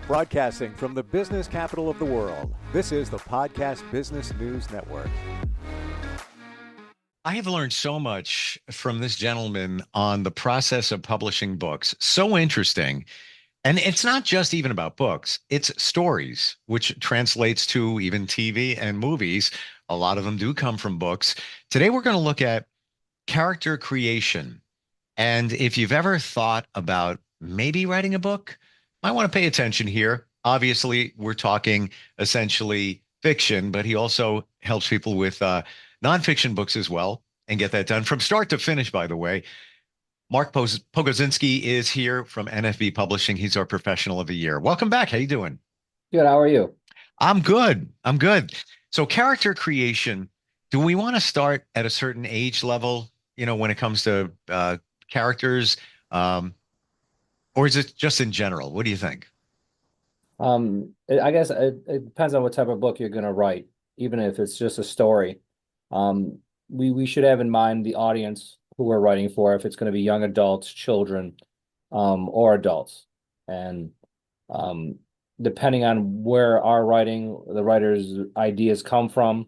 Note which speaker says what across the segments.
Speaker 1: Broadcasting from the business capital of the world, this is the Podcast Business News Network.
Speaker 2: I have learned so much from this gentleman on the process of publishing books. So interesting. And it's not just even about books, it's stories, which translates to even TV and movies. A lot of them do come from books. Today, we're going to look at character creation. And if you've ever thought about maybe writing a book, might want to pay attention here. Obviously, we're talking essentially fiction, but he also helps people with nonfiction books as well and get that done from start to finish, by the way. Mark Pogodzinski is here from NFB Publishing. He's our professional of the year. Welcome back. How you doing?
Speaker 3: Good. How are you?
Speaker 2: I'm good. I'm good. So character creation, do we want to start at a certain age level, when it comes to characters, or is it just in general? What do you think?
Speaker 3: I guess it depends on what type of book you're going to write, even if it's just a story. We should have in mind the audience who we're writing for, if it's going to be young adults, children, or adults. And depending on where the writer's ideas come from,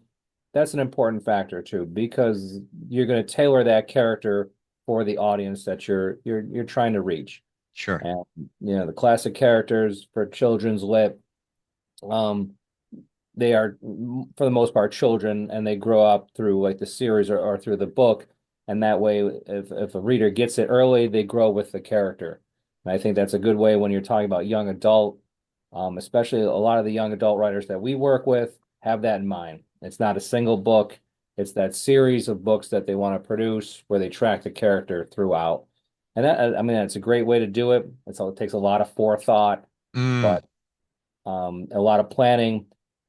Speaker 3: that's an important factor too, because you're going to tailor that character for the audience that you're trying to reach.
Speaker 2: Sure.
Speaker 3: And the classic characters for children's lit, they are for the most part children, and they grow up through like the series or through the book. And that way, if a reader gets it early, they grow with the character. And I think that's a good way when you're talking about young adult, especially a lot of the young adult writers that we work with have that in mind. It's not a single book. It's that series of books that they want to produce where they track the character throughout. And that, I mean, that's a great way to do it. It takes a lot of forethought,
Speaker 2: Mm.
Speaker 3: but a lot of planning.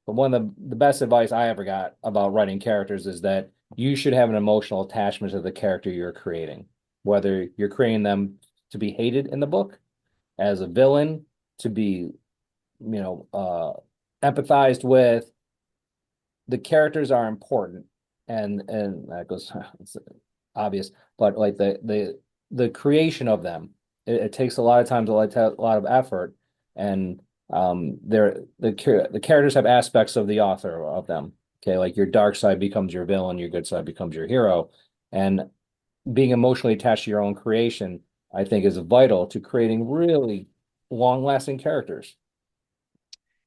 Speaker 3: But one of the best advice I ever got about writing characters is that you should have an emotional attachment to the character you're creating, whether you're creating them to be hated in the book, as a villain, to be, empathized with. The characters are important, and that goes, it's obvious, but like the creation of them, it takes a lot of time, a lot of effort, and the characters have aspects of the author of them. Okay, like your dark side becomes your villain, your good side becomes your hero, and being emotionally attached to your own creation, I think, is vital to creating really long-lasting characters.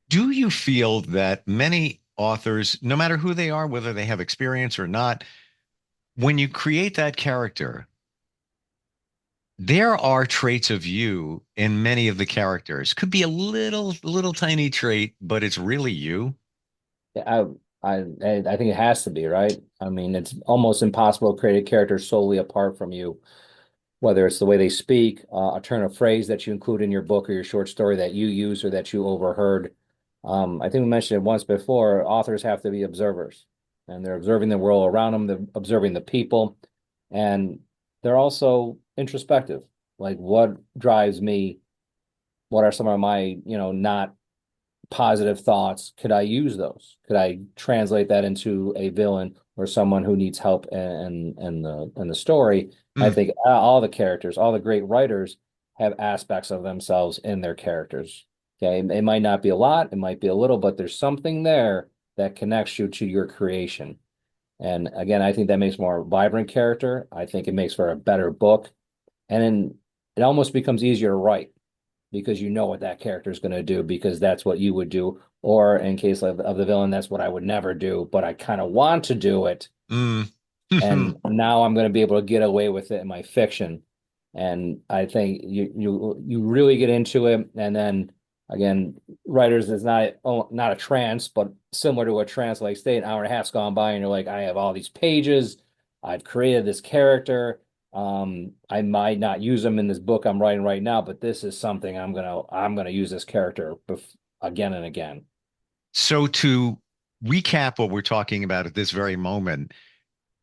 Speaker 2: Do you feel that many authors, no matter who they are, whether they have experience or not, when you create that character, there are traits of you in many of the characters? Could be a little tiny trait, but it's really you.
Speaker 3: I I think it has to be, right? I mean, it's almost impossible to create a character solely apart from you, whether it's the way they speak, a turn of phrase that you include in your book or your short story that you use or that you overheard. I think we mentioned it once before, authors have to be observers, and they're observing the world around them, they're observing the people, and they're also introspective. Like, what drives me? What are some of my, not positive thoughts? Could I use those? Could I translate that into a villain or someone who needs help in the story? I
Speaker 2: Mm.
Speaker 3: think all the characters, all the great writers have aspects of themselves in their characters. Okay, it might not be a lot, it might be a little, but there's something there that connects you to your creation. And again, I think that makes more vibrant character. I think it makes for a better book, and then it almost becomes easier to write because you know what that character is going to do because that's what you would do. Or in case of the villain, that's what I would never do, but I kind of want to do it.
Speaker 2: Mm.
Speaker 3: And now I'm going to be able to get away with it in my fiction. And I think you really get into it. And then again, writers is not a trance, but similar to a trance, like stay an hour and a half's gone by and you're like, I have all these pages, I've created this character. I might not use them in this book I'm writing right now, but this is something I'm gonna use this character again and again.
Speaker 2: So to recap what we're talking about at this very moment,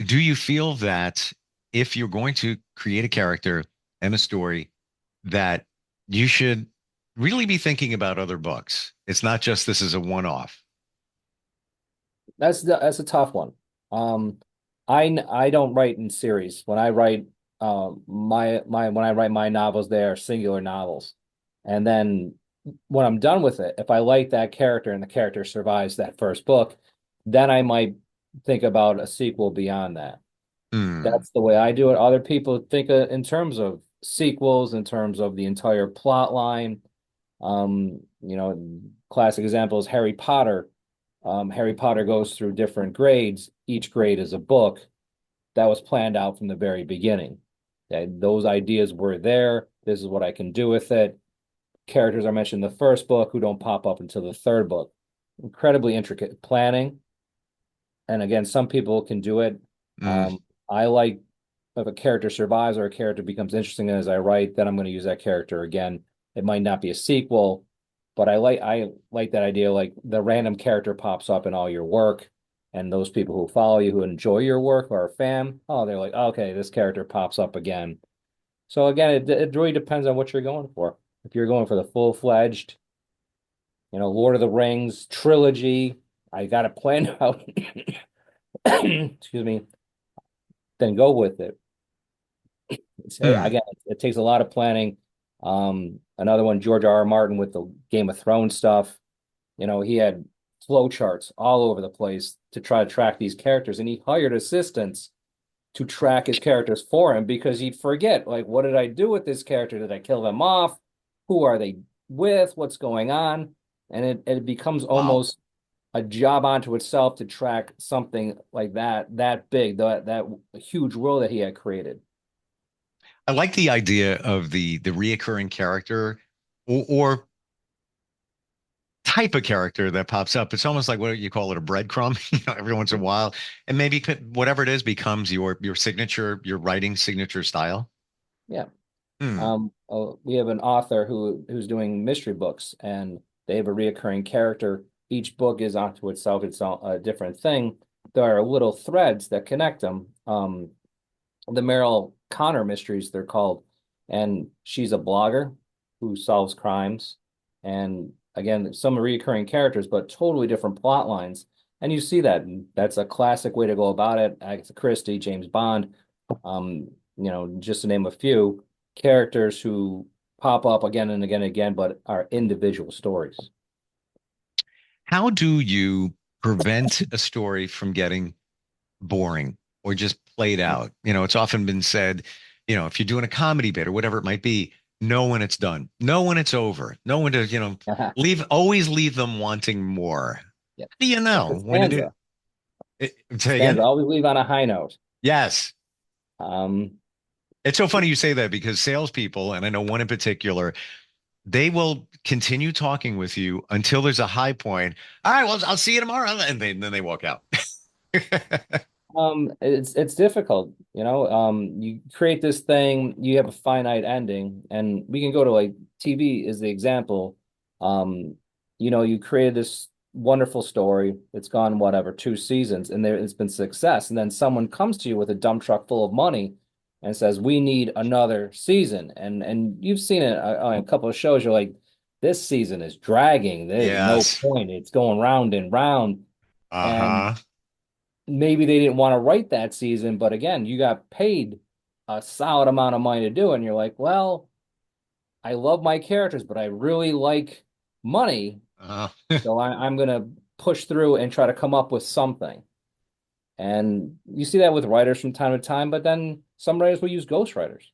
Speaker 2: do you feel that if you're going to create a character and a story, that you should really be thinking about other books? It's not just this is a one-off.
Speaker 3: That's a tough one. Um, I don't write in series. When I write when I write my novels, they are singular novels, and then when I'm done with it, if I like that character and the character survives that first book, then I might think about a sequel beyond that.
Speaker 2: Hmm.
Speaker 3: That's the way I do it. Other people think in terms of sequels, in terms of the entire plot line. Classic example is Harry Potter. Harry Potter goes through different grades. Each grade is a book that was planned out from the very beginning. Those ideas were there. This is what I can do with it. Characters are mentioned in the first book who don't pop up until the third book. Incredibly intricate planning. And again, some people can do it.
Speaker 2: Hmm.
Speaker 3: I like if a character survives or a character becomes interesting as I write, then I'm going to use that character again. It might not be a sequel, but I like that idea. Like the random character pops up in all your work, and those people who follow you, who enjoy your work, or are a fan, oh, they're like, okay, this character pops up again. So again, it really depends on what you're going for. If you're going for the full-fledged, Lord of the Rings trilogy, I got it planned out. Excuse me, then go with it.
Speaker 2: Hmm.
Speaker 3: Again, it takes a lot of planning. Another one, George R. R. Martin with the Game of Thrones stuff. He had flow charts all over the place to try to track these characters, and he hired assistants to track his characters for him because he'd forget, like, what did I do with this character? Did I kill them off? Who are they with? What's going on? And it becomes
Speaker 2: Wow.
Speaker 3: almost a job onto itself to track something like that big, that huge world that he had created.
Speaker 2: I like the idea of the reoccurring character or type of character that pops up. It's almost like what you call it, a breadcrumb, every once in a while. And maybe whatever it is becomes your signature, your writing signature style.
Speaker 3: Yeah.
Speaker 2: Hmm.
Speaker 3: We have an author who's doing mystery books, and they have a reoccurring character. Each book is onto itself; it's a different thing. There are little threads that connect them. The Meryl Connor mysteries, they're called, and she's a blogger who solves crimes. And again, some reoccurring characters, but totally different plot lines. And you see that. That's a classic way to go about it. Agatha Christie, James Bond, just to name a few characters who pop up again and again and again, but are individual stories.
Speaker 2: How do you prevent a story from getting boring or just played out? It's often been said, if you're doing a comedy bit or whatever it might be, know when it's done, know when it's over, know when to, always leave them wanting more.
Speaker 3: Yeah.
Speaker 2: How do you
Speaker 3: Like
Speaker 2: know
Speaker 3: a
Speaker 2: when to do
Speaker 3: stanza.
Speaker 2: it? Say
Speaker 3: Stanza.
Speaker 2: again?
Speaker 3: Always leave on a high note.
Speaker 2: Yes.
Speaker 3: Um,
Speaker 2: It's so funny you say that because salespeople, and I know one in particular, they will continue talking with you until there's a high point. All right, well, I'll see you tomorrow. And then they walk out.
Speaker 3: it's difficult, you create this thing, you have a finite ending, and we can go to like TV is the example. Um, you created this wonderful story. It's gone whatever, 2 seasons, and it's been success. And then someone comes to you with a dump truck full of money and says, "We need another season." And you've seen it on a couple of shows. You're like, "This season is dragging. There's no
Speaker 2: Yes.
Speaker 3: point. It's going round and round." And
Speaker 2: Uh-huh.
Speaker 3: maybe they didn't want to write that season, but again, you got paid a solid amount of money to do it, and you're like, well, I love my characters, but I really like money,
Speaker 2: Uh,
Speaker 3: so I'm gonna push through and try to come up with something. And you see that with writers from time to time, but then some writers will use ghostwriters.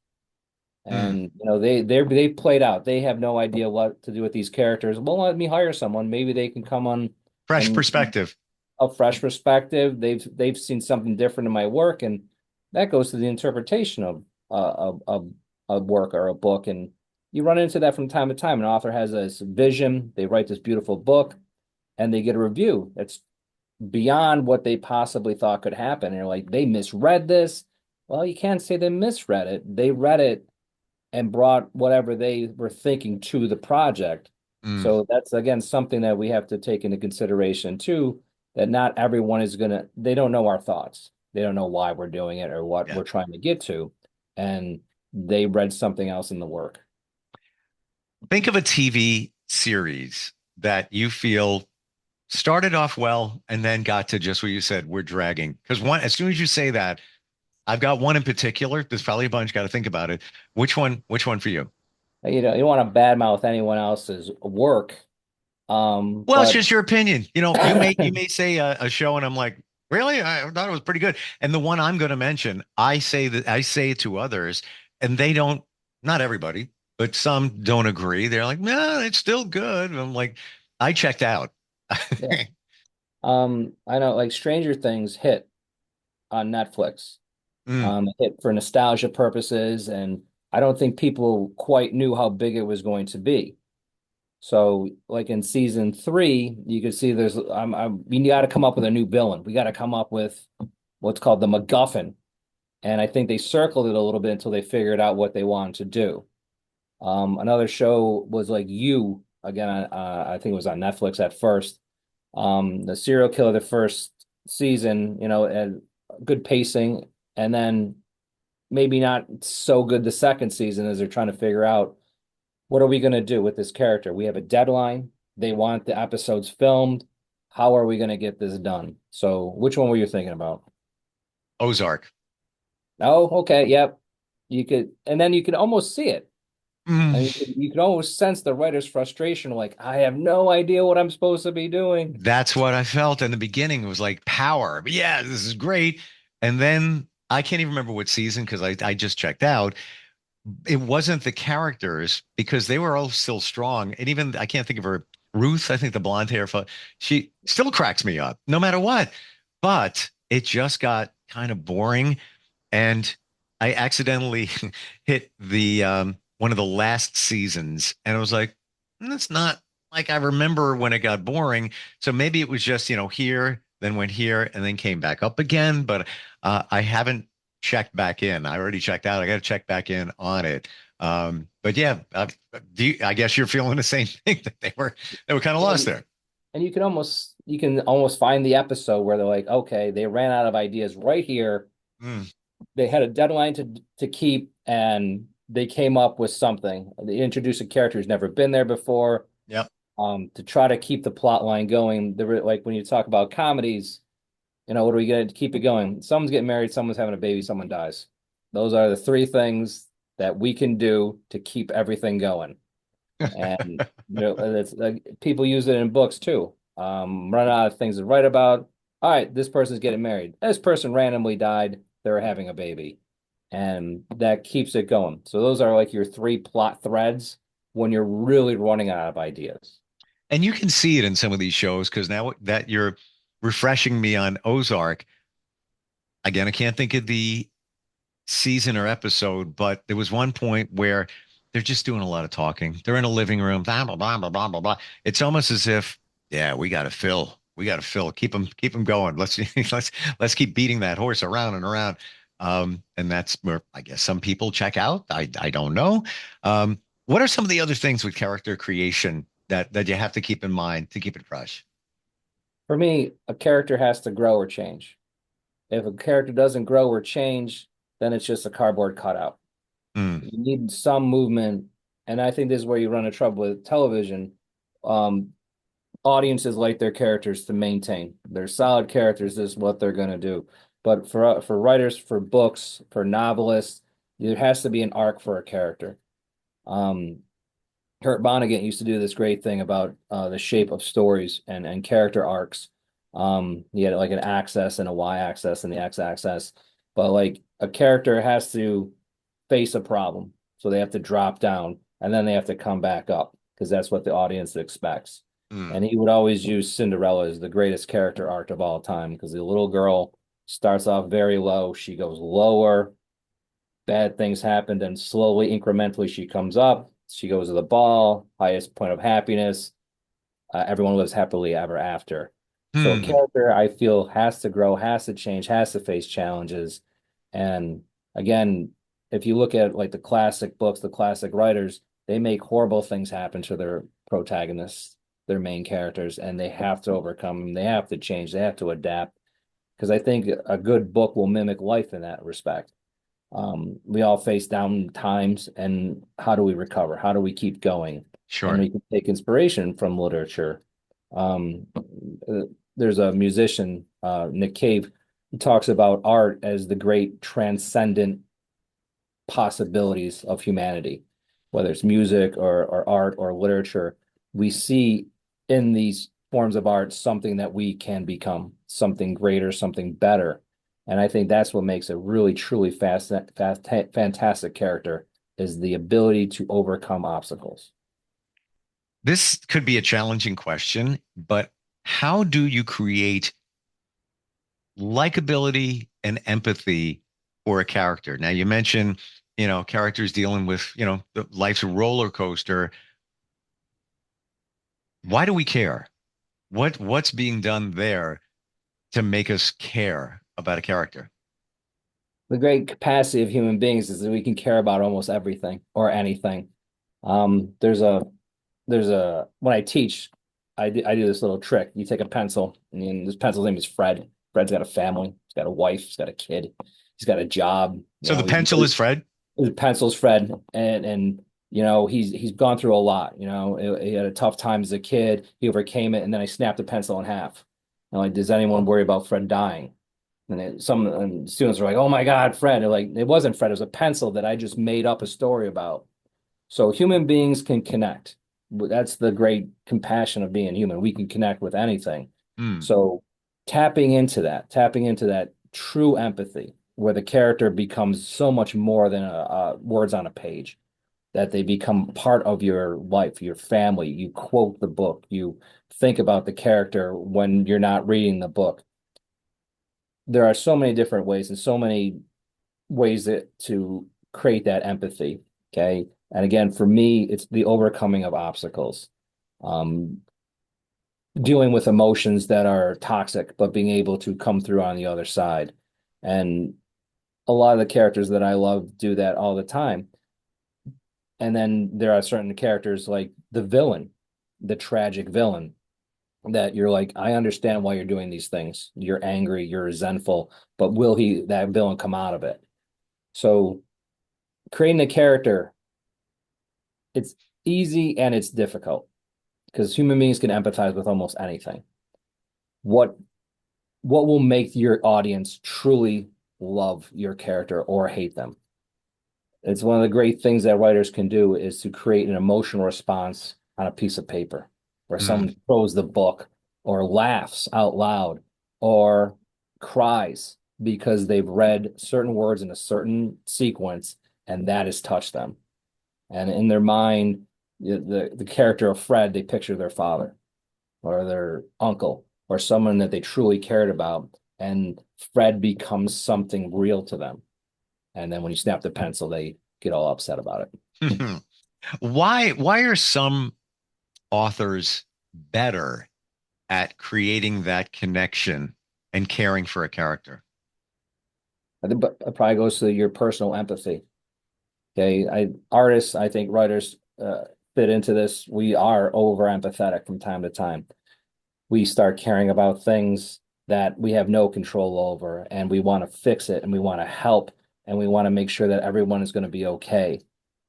Speaker 2: hmm.
Speaker 3: And they played out. They have no idea what to do with these characters. Well, let me hire someone. Maybe they can come on
Speaker 2: Fresh
Speaker 3: and
Speaker 2: perspective.
Speaker 3: a fresh perspective. They've seen something different in my work, and that goes to the interpretation of a work or a book. And you run into that from time to time. An author has this vision, they write this beautiful book, and they get a review that's beyond what they possibly thought could happen. And you're like, they misread this. Well, you can't say they misread it. They read it and brought whatever they were thinking to the project.
Speaker 2: Mm,
Speaker 3: So that's again something that we have to take into consideration too, that not everyone is gonna, they don't know our thoughts. They don't know why we're doing it or what
Speaker 2: yeah.
Speaker 3: we're trying to get to. And they read something else in the work.
Speaker 2: Think of a TV series that you feel started off well and then got to just what you said, we're dragging. Because as soon as you say that, I've got one in particular. There's probably a bunch, got to think about it. Which one for you?
Speaker 3: You know, you don't want to badmouth anyone else's work.
Speaker 2: Well, it's
Speaker 3: But
Speaker 2: just your opinion. You may say a show, and I'm like, really? I thought it was pretty good. And the one I'm going to mention, I say it to others, and they don't. Not everybody, but some don't agree. They're like, no, it's still good. And I'm like, I checked out.
Speaker 3: yeah, I know like Stranger Things hit on Netflix.
Speaker 2: Mm.
Speaker 3: It hit for nostalgia purposes, and I don't think people quite knew how big it was going to be. So, like in season three, you can see we got to come up with a new villain. We got to come up with what's called the MacGuffin. And I think they circled it a little bit until they figured out what they wanted to do. Another show was like You, again, I think it was on Netflix at first. The serial killer, the first season, you know, and good pacing, and then maybe not so good the second season as they're trying to figure out what are we going to do with this character? We have a deadline. They want the episodes filmed. How are we going to get this done? So, which one were you thinking about?
Speaker 2: Ozark.
Speaker 3: Oh, okay, yep. You could, and then you could almost see it.
Speaker 2: Mm.
Speaker 3: And you could almost sense the writer's frustration, like, I have no idea what I'm supposed to be doing.
Speaker 2: That's what I felt in the beginning. It was like power. But yeah, this is great. And then I can't even remember what season because I just checked out. It wasn't the characters because they were all still strong. And even I can't think of her, Ruth, I think the blonde hair, she still cracks me up no matter what. But it just got kind of boring. And I accidentally hit the one of the last seasons, and I was like, that's not like I remember when it got boring. So maybe it was just, here, then went here, and then came back up again. But I haven't checked back in. I already checked out. I got to check back in on it. But yeah, I guess you're feeling the same thing that they were kind of lost
Speaker 3: And,
Speaker 2: there.
Speaker 3: and you can almost find the episode where they're like, okay, they ran out of ideas right here.
Speaker 2: Mm,
Speaker 3: They had a deadline to keep, and they came up with something. They introduced a character who's never been there before,
Speaker 2: yep.
Speaker 3: to try to keep the plot line going. There were like when you talk about comedies, you know, what are we going to keep it going? Someone's getting married, someone's having a baby, someone dies. Those are the three things that we can do to keep everything going. And you know, it's like people use it in books too. Run out of things to write about. All right, this person's getting married. This person randomly died. They're having a baby, and that keeps it going. So those are like your three plot threads when you're really running out of ideas.
Speaker 2: And you can see it in some of these shows because now that you're refreshing me on Ozark, again, I can't think of the season or episode, but there was one point where they're just doing a lot of talking. They're in a living room, blah, blah, blah, blah, blah, blah, blah. It's almost as if, yeah, we got to fill, keep them going. Let's keep beating that horse around and around. And that's where I guess some people check out. I don't know. What are some of the other things with character creation that you have to keep in mind to keep it fresh?
Speaker 3: For me, a character has to grow or change. If a character doesn't grow or change, then it's just a cardboard cutout.
Speaker 2: Mm,
Speaker 3: You need some movement, and I think this is where you run into trouble with television. Um, Audiences like their characters to maintain. They're solid characters. This is what they're going to do. But for writers, for books, for novelists, there has to be an arc for a character. Um, Kurt Vonnegut used to do this great thing about the shape of stories and character arcs. He had like an axis and a y-axis and the x-axis, but like a character has to face a problem, so they have to drop down and then they have to come back up because that's what the audience expects.
Speaker 2: mm.
Speaker 3: And he would always use Cinderella as the greatest character arc of all time because the little girl starts off very low, she goes lower, bad things happen, then slowly, incrementally, she comes up. She goes to the ball, highest point of happiness. Everyone lives happily ever after. So a
Speaker 2: Hmm.
Speaker 3: character, I feel, has to grow, has to change, has to face challenges. And again, if you look at like the classic books, the classic writers, they make horrible things happen to their protagonists, their main characters, and they have to overcome them. They have to change. They have to adapt. Because I think a good book will mimic life in that respect. We all face down times, and how do we recover? How do we keep going? And
Speaker 2: Sure.
Speaker 3: we can take inspiration from literature. Um, uh, there's a musician, Nick Cave, who talks about art as the great transcendent possibilities of humanity. whether it's music or art or literature, we see in these forms of art something that we can become, something greater, something better. And I think that's what makes a really truly fantastic character is the ability to overcome obstacles.
Speaker 2: This could be a challenging question, but how do you create likability and empathy for a character? Now, you mentioned, characters dealing with, life's a roller coaster. Why do we care? What's being done there to make us care about a character?
Speaker 3: The great capacity of human beings is that we can care about almost everything or anything. There's a when I teach, I do this little trick. You take a pencil, and this pencil's name is Fred. Fred's got a family, he's got a wife, he's got a kid, he's got a job.
Speaker 2: So the pencil is Fred?
Speaker 3: The pencil's Fred, and he's gone through a lot. He had a tough time as a kid. He overcame it, and then I snapped the pencil in half. Like, does anyone worry about Fred dying? And students are like, "Oh my God, Fred!" They're like, it wasn't Fred. It was a pencil that I just made up a story about. So human beings can connect. That's the great compassion of being human. We can connect with anything.
Speaker 2: Hmm.
Speaker 3: So tapping into that true empathy, where the character becomes so much more than words on a page, that they become part of your life, your family. You quote the book, you think about the character when you're not reading the book. There are so many different ways and so many ways to create that empathy. Okay. And again, for me, it's the overcoming of obstacles, um, dealing with emotions that are toxic, but being able to come through on the other side. And a lot of the characters that I love do that all the time. And then there are certain characters like the villain, the tragic villain, that you're like, I understand why you're doing these things. You're angry, you're resentful, but will that villain come out of it? So creating a character, it's easy and it's difficult because human beings can empathize with almost anything. What what will make your audience truly love your character or hate them? It's one of the great things that writers can do is to create an emotional response on a piece of paper where
Speaker 2: Hmm.
Speaker 3: someone throws the book or laughs out loud or cries because they've read certain words in a certain sequence and that has touched them. And in their mind, the character of Fred, they picture their father or their uncle or someone that they truly cared about. And Fred becomes something real to them. And then when you snap the pencil, they get all upset about it.
Speaker 2: Why are some authors better at creating that connection and caring for a character?
Speaker 3: I think but it probably goes to your personal empathy. Okay. Artists, I think writers fit into this. We are over empathetic from time to time. We start caring about things that we have no control over, and we want to fix it and we want to help and we want to make sure that everyone is going to be okay.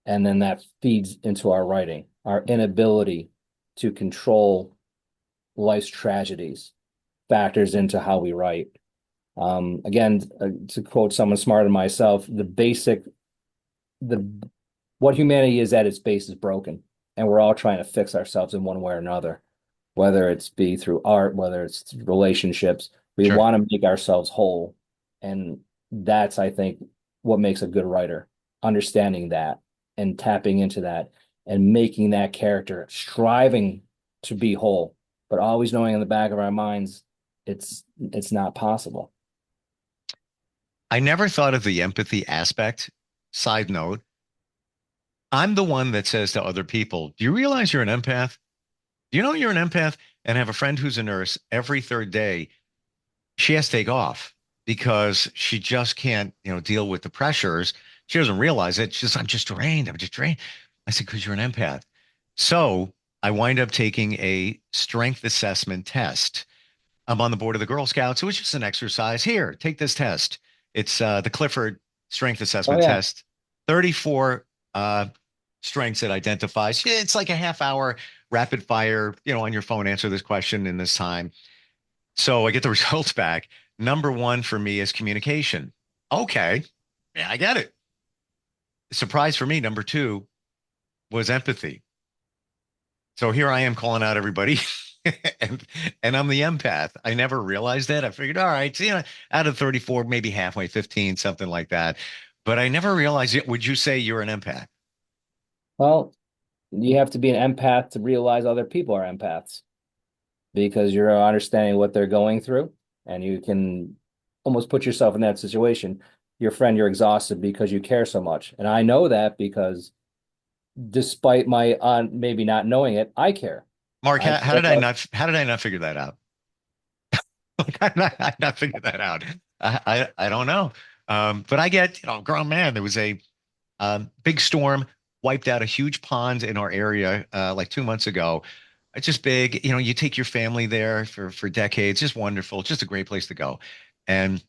Speaker 3: And then that feeds into our writing, our inability to control life's tragedies factors into how we write. Again, to quote someone smarter than myself, the what humanity is at its base is broken, and we're all trying to fix ourselves in one way or another, whether it's be through art, whether it's through relationships. We
Speaker 2: Sure.
Speaker 3: want to make ourselves whole, and that's, I think, what makes a good writer, understanding that and tapping into that and making that character striving to be whole, but always knowing in the back of our minds it's not possible.
Speaker 2: I never thought of the empathy aspect. Side note, I'm the one that says to other people, do you realize you're an empath? Do you know you're an empath? And I have a friend who's a nurse. Every third day, she has to take off because she just can't, deal with the pressures. She doesn't realize it. She's, I'm just drained. I'm just drained. I said, because you're an empath. So I wind up taking a strength assessment test. I'm on the board of the Girl Scouts. It was just an exercise. Here, take this test. It's the Clifford Strength
Speaker 3: Oh
Speaker 2: Assessment
Speaker 3: yeah.
Speaker 2: Test. 34 strengths it identifies. It's like a half hour rapid fire, on your phone, answer this question in this time. So I get the results back. Number one for me is communication. Okay. Yeah, I get it. Surprise for me. Number two, was empathy. So here I am calling out everybody. and and I'm the empath. I never realized that. I figured, all right, so, out of 34, maybe halfway, 15, something like that. But I never realized it. Would you say you're an empath?
Speaker 3: Well, you have to be an empath to realize other people are empaths because you're understanding what they're going through and you can almost put yourself in that situation. Your friend, you're exhausted because you care so much. And I know that because despite my maybe not knowing it, I care.
Speaker 2: Mark,
Speaker 3: I
Speaker 2: how
Speaker 3: care
Speaker 2: did I
Speaker 3: about
Speaker 2: not how did I not figure that out? Like I not figured that out. I don't know. But I get, grown man, there was a big storm wiped out a huge pond in our area like 2 months ago. It's just big. You take your family there for decades. Just wonderful. Just a great place to go. And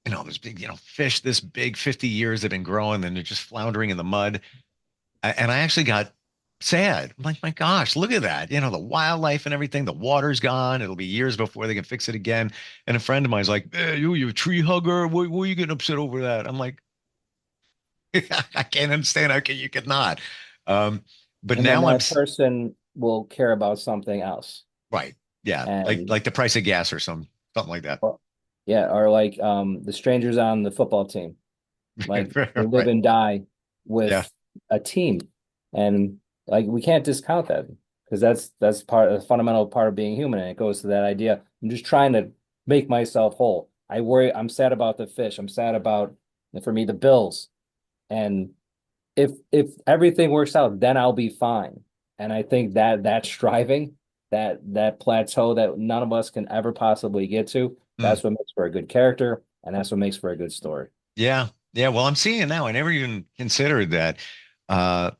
Speaker 2: there's big, fish this big, 50 years they've been growing, and they're just floundering in the mud. And I actually got sad. I'm like, my gosh, look at that. The wildlife and everything. The water's gone. It'll be years before they can fix it again. And a friend of mine's like, hey, you a tree hugger? What are you getting upset over that? I'm like, I can't understand how you could not. Um, but
Speaker 3: and then
Speaker 2: now
Speaker 3: that person will care about something else.
Speaker 2: right. Yeah. Like
Speaker 3: And
Speaker 2: like the price of gas or something like that.
Speaker 3: well, yeah, or like the strangers on the football team. Like they live
Speaker 2: Right.
Speaker 3: and die
Speaker 2: Yeah.
Speaker 3: with a team. And like we can't discount that because that's part a fundamental part of being human. And it goes to that idea. I'm just trying to make myself whole. I'm sad about the fish. I'm sad about, for me, the bills. And if everything works out, then I'll be fine. And I think that striving, that plateau that none of us can ever possibly get to,
Speaker 2: Mm.
Speaker 3: that's what makes for a good character, and that's what makes for a good story.
Speaker 2: Yeah. Yeah. Well, I'm seeing it now. I never even considered that. Uh,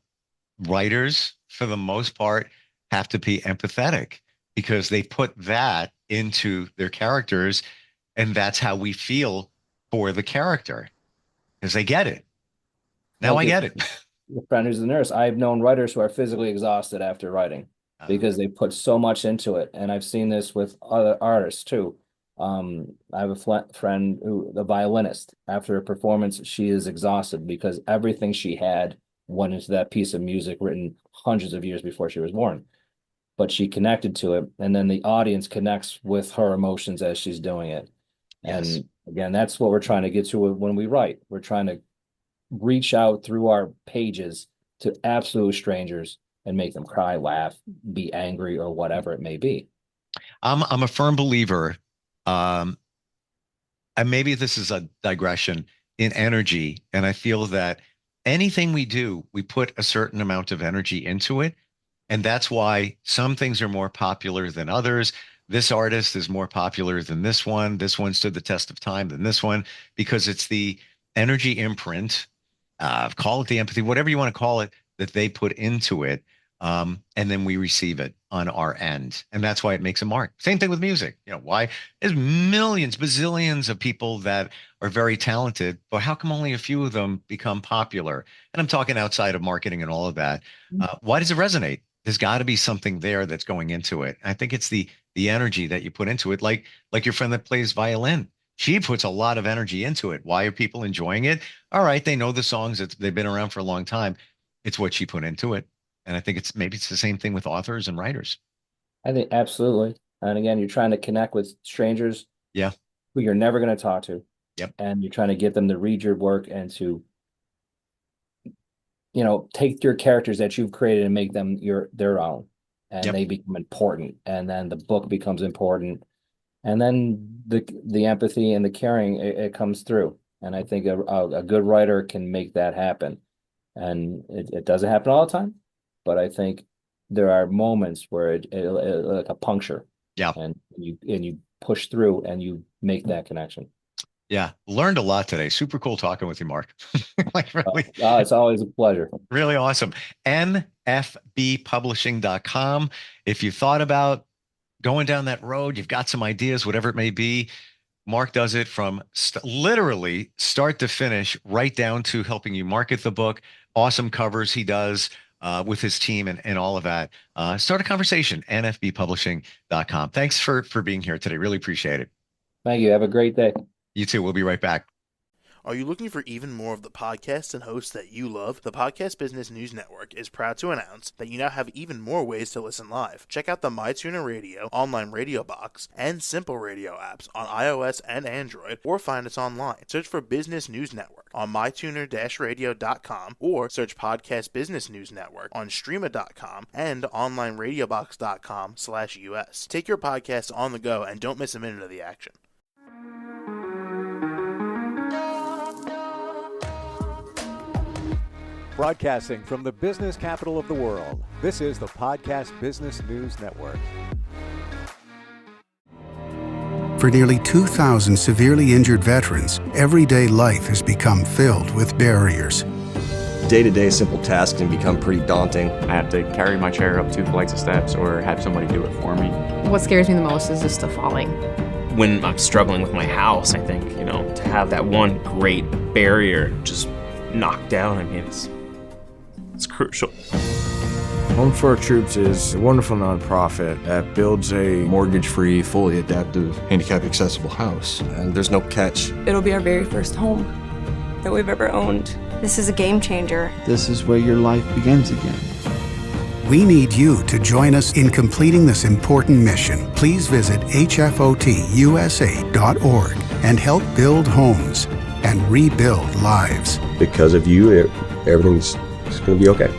Speaker 2: Writers, for the most part, have to be empathetic because they put that into their characters, and that's how we feel for the character because they get it. Now
Speaker 3: Like
Speaker 2: I get it.
Speaker 3: your friend who's a nurse, I've known writers who are physically exhausted after writing
Speaker 2: Uh,
Speaker 3: because they put so much into it. And I've seen this with other artists too. I have a friend who, the violinist, after a performance, she is exhausted because everything she had went into that piece of music written hundreds of years before she was born. But she connected to it, and then the audience connects with her emotions as she's doing it.
Speaker 2: yes.
Speaker 3: And again, that's what we're trying to get to when we write. We're trying to reach out through our pages to absolute strangers and make them cry, laugh, be angry, or whatever it may be.
Speaker 2: I'm a firm believer, um, and maybe this is a digression in energy, and I feel that anything we do, we put a certain amount of energy into it. And that's why some things are more popular than others. This artist is more popular than this one. This one stood the test of time than this one because it's the energy imprint, call it the empathy, whatever you want to call it, that they put into it. And then we receive it on our end. And that's why it makes a mark. Same thing with music. Why there's millions, bazillions of people that are very talented, but how come only a few of them become popular? And I'm talking outside of marketing and all of that. Why does it resonate? There's got to be something there that's going into it. I think it's the energy that you put into it, like your friend that plays violin. She puts a lot of energy into it. Why are people enjoying it? All right, they know the songs. They've been around for a long time. It's what she put into it. And I think it's the same thing with authors and writers.
Speaker 3: I think absolutely. And again, you're trying to connect with strangers
Speaker 2: Yeah.
Speaker 3: who you're never going to talk to,
Speaker 2: Yep.
Speaker 3: and you're trying to get them to read your work and to, take your characters that you've created and make them their own, and
Speaker 2: Yep.
Speaker 3: they become important, and then the book becomes important, and then the empathy and the caring it comes through. And I think a good writer can make that happen. And it doesn't happen all the time, but I think there are moments where it like a puncture,
Speaker 2: Yeah.
Speaker 3: and you push through and you make that connection.
Speaker 2: Yeah. Learned a lot today. Super cool talking with you, Mark. Like really,
Speaker 3: It's always a pleasure.
Speaker 2: really awesome. NFBpublishing.com. If you thought about going down that road, you've got some ideas, whatever it may be. Mark does it from literally start to finish, right down to helping you market the book. Awesome covers he does with his team and all of that. Start a conversation, nfbpublishing.com. Thanks for being here today. Really appreciate it.
Speaker 3: Thank you. Have a great day.
Speaker 2: You too. We'll be right back.
Speaker 4: Are you looking for even more of the podcasts and hosts that you love? The Podcast Business News Network is proud to announce that you now have even more ways to listen live. Check out the MyTuner Radio, online radio box, and Simple Radio apps on iOS and Android, or find us online. Search for Business News Network on mytuner-radio.com or search Podcast Business News Network on streama.com and onlineradiobox.com/US. Take your podcast on the go and don't miss a minute of the action.
Speaker 1: Broadcasting from the business capital of the world, this is the Podcast Business News Network.
Speaker 5: For nearly 2,000 severely injured veterans, everyday life has become filled with barriers.
Speaker 6: Day-to-day simple tasks can become pretty daunting.
Speaker 7: I have to carry my chair up 2 flights of steps or have somebody do it for me.
Speaker 8: What scares me the most is just the falling.
Speaker 9: When I'm struggling with my house, I think, to have that one great barrier just knocked down, it's crucial.
Speaker 10: Home for Our Troops is a wonderful nonprofit that builds a
Speaker 6: Mortgage-free, fully adaptive, handicap-accessible house. And there's no catch.
Speaker 11: It'll be our very first home that we've ever owned.
Speaker 12: This is a game changer.
Speaker 13: This is where your life begins again.
Speaker 5: We need you to join us in completing this important mission. Please visit hfotusa.org and help build homes and rebuild lives.
Speaker 6: Because of you, everything's going to be okay.